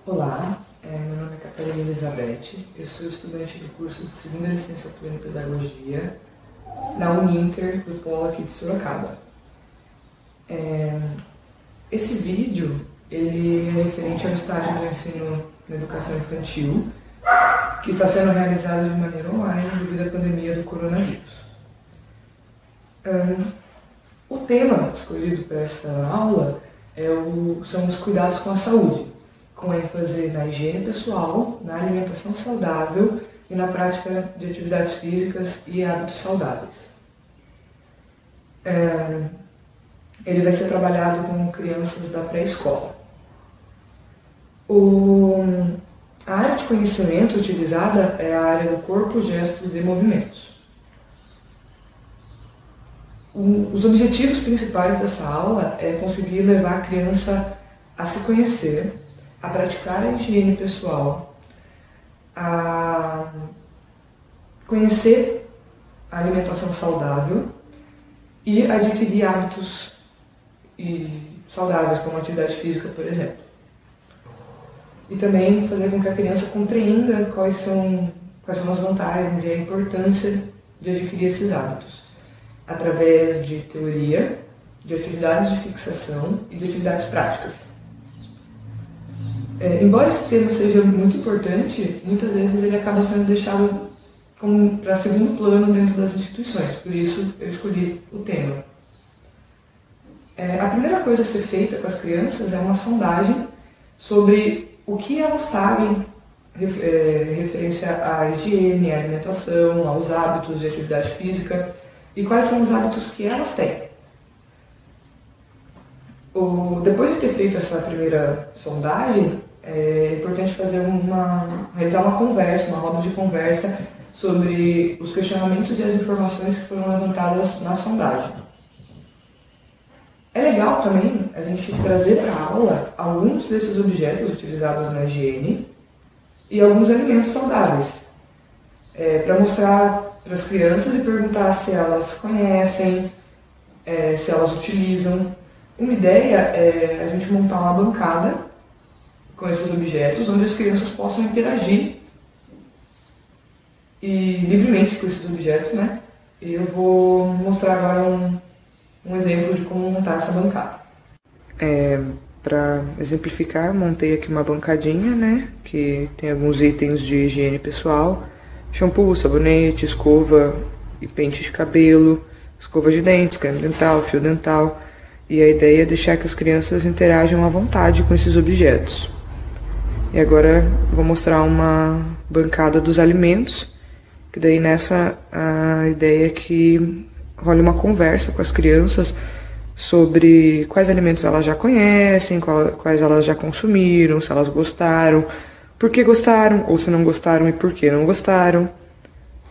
Olá, meu nome é Catarina Elizabeth, eu sou estudante do curso de segunda licenciatura em Pedagogia na Uninter do Polo aqui de Sorocaba. Esse vídeo ele é referente ao estágio do ensino na educação infantil, que está sendo realizado de maneira online devido à pandemia do coronavírus. O tema escolhido para essa aula são os cuidados com a saúde, com ênfase na higiene pessoal, na alimentação saudável e na prática de atividades físicas e hábitos saudáveis. Ele vai ser trabalhado com crianças da pré-escola. A área de conhecimento utilizada é a área do corpo, gestos e movimentos. Os objetivos principais dessa aula é conseguir levar a criança a se conhecer, a praticar a higiene pessoal, a conhecer a alimentação saudável e adquirir hábitos saudáveis, como atividade física, por exemplo. E também fazer com que a criança compreenda quais são as vantagens e a importância de adquirir esses hábitos, através de teoria, de atividades de fixação e de atividades práticas. Embora esse tema seja muito importante, muitas vezes ele acaba sendo deixado para segundo plano dentro das instituições, por isso eu escolhi o tema. A primeira coisa a ser feita com as crianças é uma sondagem sobre o que elas sabem referência à higiene, à alimentação, aos hábitos de atividade física e quais são os hábitos que elas têm. Depois de ter feito essa primeira sondagem, é importante realizar uma conversa, uma roda de conversa sobre os questionamentos e as informações que foram levantadas na sondagem. É legal também a gente trazer para a aula alguns desses objetos utilizados na higiene e alguns alimentos saudáveis, para mostrar para as crianças e perguntar se elas conhecem, se elas utilizam. Uma ideia é a gente montar uma bancada com esses objetos, onde as crianças possam interagir livremente com esses objetos, né? E eu vou mostrar agora um exemplo de como montar essa bancada. Para exemplificar, montei aqui uma bancadinha, né? Que tem alguns itens de higiene pessoal: shampoo, sabonete, escova e pente de cabelo, escova de dentes, creme dental, fio dental. E a ideia é deixar que as crianças interajam à vontade com esses objetos. E agora vou mostrar uma bancada dos alimentos, que daí nessa a ideia é que role uma conversa com as crianças sobre quais alimentos elas já conhecem, quais elas já consumiram, se elas gostaram, por que gostaram, ou se não gostaram e por que não gostaram.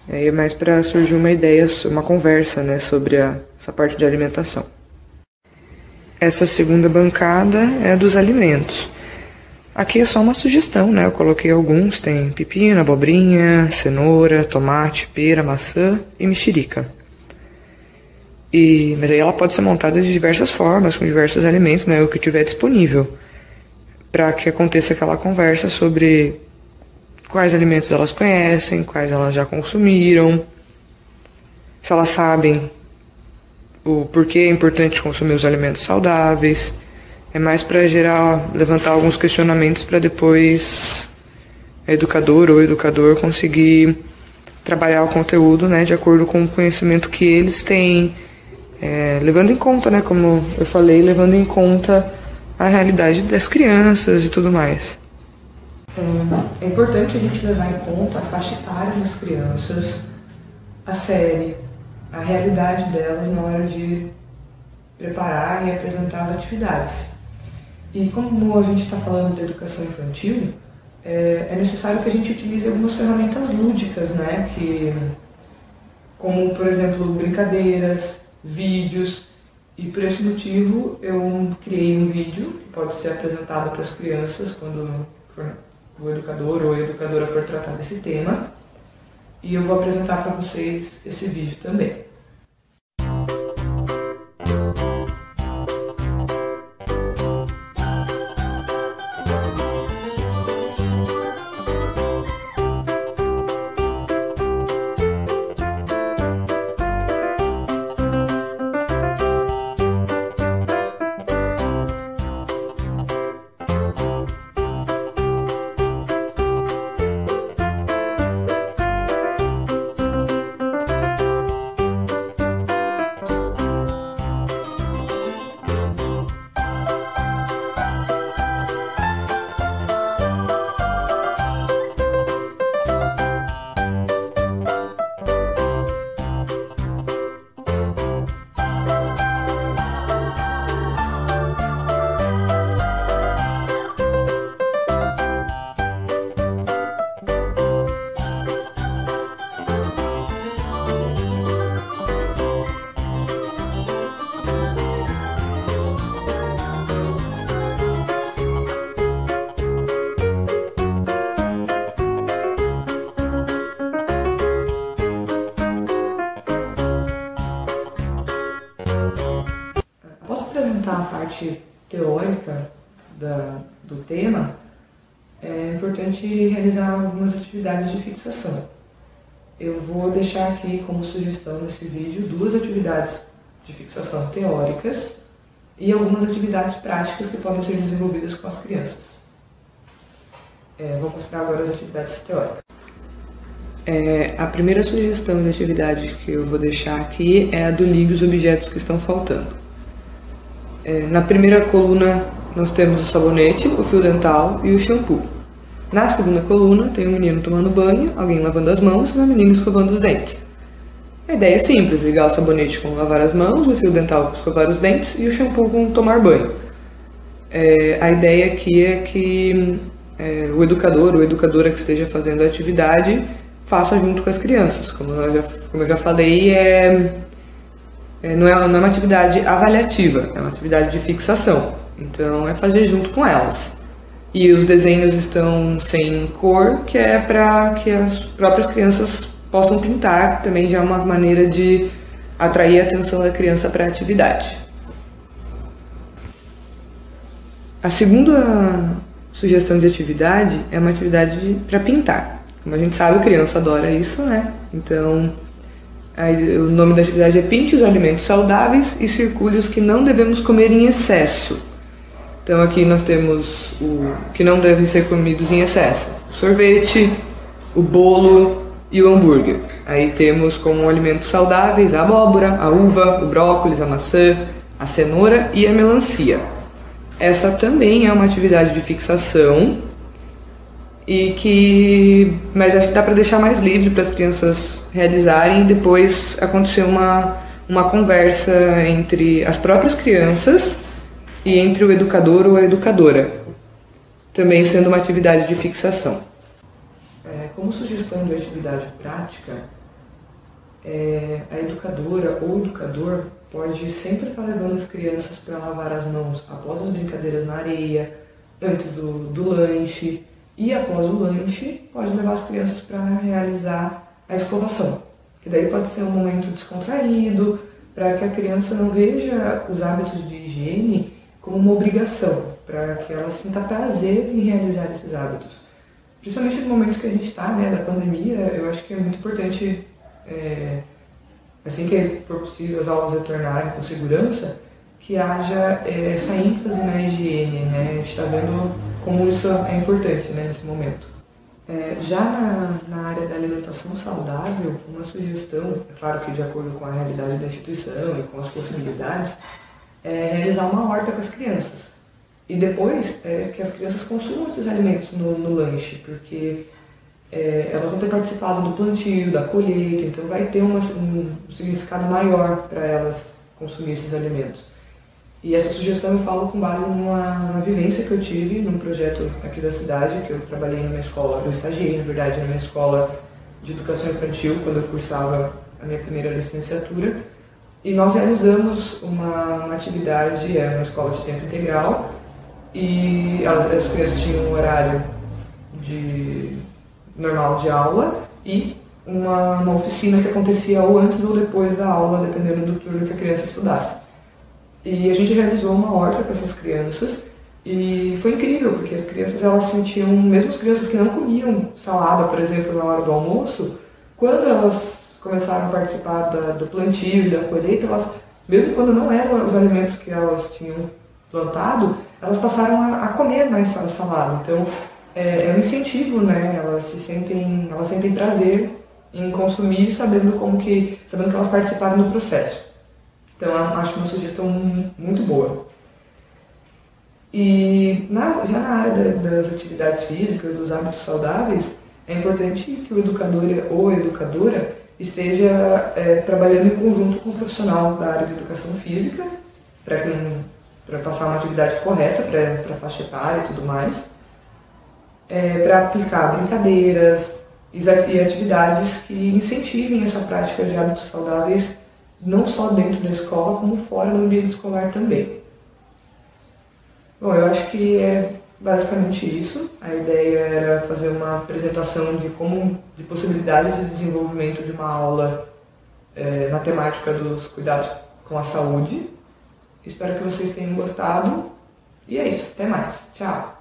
É mais para surgir uma ideia, uma conversa, né, sobre essa parte de alimentação. Essa segunda bancada é dos alimentos. Aqui é só uma sugestão, né? Eu coloquei alguns, tem pepino, abobrinha, cenoura, tomate, pera, maçã e mexerica. Mas aí ela pode ser montada de diversas formas, com diversos alimentos, né? O que tiver disponível, para que aconteça aquela conversa sobre quais alimentos elas conhecem, quais elas já consumiram, se elas sabem o porquê é importante consumir os alimentos saudáveis. É mais para levantar alguns questionamentos para depois a educadora ou o educador conseguir trabalhar o conteúdo, né, de acordo com o conhecimento que eles têm, levando em conta, né, como eu falei, levando em conta a realidade das crianças e tudo mais. É importante a gente levar em conta a faixa etária das crianças, a série, a realidade delas na hora de preparar e apresentar as atividades. E como a gente está falando de educação infantil, é necessário que a gente utilize algumas ferramentas lúdicas, né? Como, por exemplo, brincadeiras, vídeos. E por esse motivo eu criei um vídeo que pode ser apresentado para as crianças quando o educador ou a educadora for tratar desse tema. E eu vou apresentar para vocês esse vídeo também. parte teórica do tema, é importante realizar algumas atividades de fixação. Eu vou deixar aqui como sugestão nesse vídeo 2 atividades de fixação teóricas e algumas atividades práticas que podem ser desenvolvidas com as crianças. Vou mostrar agora as atividades teóricas. A primeira sugestão de atividade que eu vou deixar aqui é a do ligue os objetos que estão faltando. Na primeira coluna nós temos o sabonete, o fio dental e o shampoo. Na segunda coluna tem um menino tomando banho, alguém lavando as mãos e uma menina escovando os dentes. A ideia é simples, ligar o sabonete com lavar as mãos, o fio dental com escovar os dentes e o shampoo com tomar banho. A ideia aqui é que o educador ou educadora que esteja fazendo a atividade faça junto com as crianças. Como eu já falei, não é uma atividade avaliativa, é uma atividade de fixação. Então é fazer junto com elas. E os desenhos estão sem cor, que é para que as próprias crianças possam pintar, também já é uma maneira de atrair a atenção da criança para a atividade. A segunda sugestão de atividade é uma atividade para pintar. Como a gente sabe, a criança adora isso, né? Então, o nome da atividade é Pinte os alimentos saudáveis e circule os que não devemos comer em excesso. Então aqui nós temos o que não devem ser comidos em excesso: o sorvete, o bolo e o hambúrguer. Aí temos como alimentos saudáveis a abóbora, a uva, o brócolis, a maçã, a cenoura e a melancia. Essa também é uma atividade de fixação, mas acho que dá para deixar mais livre para as crianças realizarem e depois acontecer uma conversa entre as próprias crianças e entre o educador ou a educadora, também sendo uma atividade de fixação. Como sugestão de atividade prática, a educadora ou o educador pode sempre estar levando as crianças para lavar as mãos após as brincadeiras na areia, antes do lanche, e após o lanche pode levar as crianças para realizar a escovação, que daí pode ser um momento descontraído, para que a criança não veja os hábitos de higiene como uma obrigação, para que ela sinta prazer em realizar esses hábitos. Principalmente no momento que a gente está, né, da pandemia, eu acho que é muito importante, assim que for possível as aulas retornarem com segurança, que haja essa ênfase na higiene, né? A gente está vendo como isso é importante, né, nesse momento. Já na área da alimentação saudável, uma sugestão, é claro que de acordo com a realidade da instituição e com as possibilidades, é realizar uma horta com as crianças. E depois que as crianças consumam esses alimentos no lanche, porque elas vão ter participado do plantio, da colheita, então vai ter um significado maior para elas consumir esses alimentos. E essa sugestão eu falo com base numa vivência que eu tive num projeto aqui da cidade, que eu trabalhei numa escola, eu estagiei, na verdade, numa escola de educação infantil, quando eu cursava a minha primeira licenciatura. E nós realizamos uma atividade, uma escola de tempo integral, e as crianças tinham um horário normal de aula e uma oficina que acontecia ou antes ou depois da aula, dependendo do turno que a criança estudasse. E a gente realizou uma horta com essas crianças e foi incrível, porque as crianças elas sentiam, mesmo as crianças que não comiam salada, por exemplo, na hora do almoço, quando elas começaram a participar do plantio e da colheita, elas, mesmo quando não eram os alimentos que elas tinham plantado, elas passaram a comer mais salada. Então é um incentivo, né? Elas sentem prazer em consumir, sabendo que elas participaram do processo. Então, eu acho uma sugestão muito boa. E já na área das atividades físicas, dos hábitos saudáveis, é importante que o educador ou a educadora esteja trabalhando em conjunto com o profissional da área de educação física, para passar uma atividade correta para a faixa etária e tudo mais, para aplicar brincadeiras e atividades que incentivem essa prática de hábitos saudáveis, não só dentro da escola, como fora do ambiente escolar também. Bom, eu acho que é basicamente isso. A ideia era fazer uma apresentação de possibilidades de desenvolvimento de uma aula na temática dos cuidados com a saúde. Espero que vocês tenham gostado. E é isso, até mais. Tchau!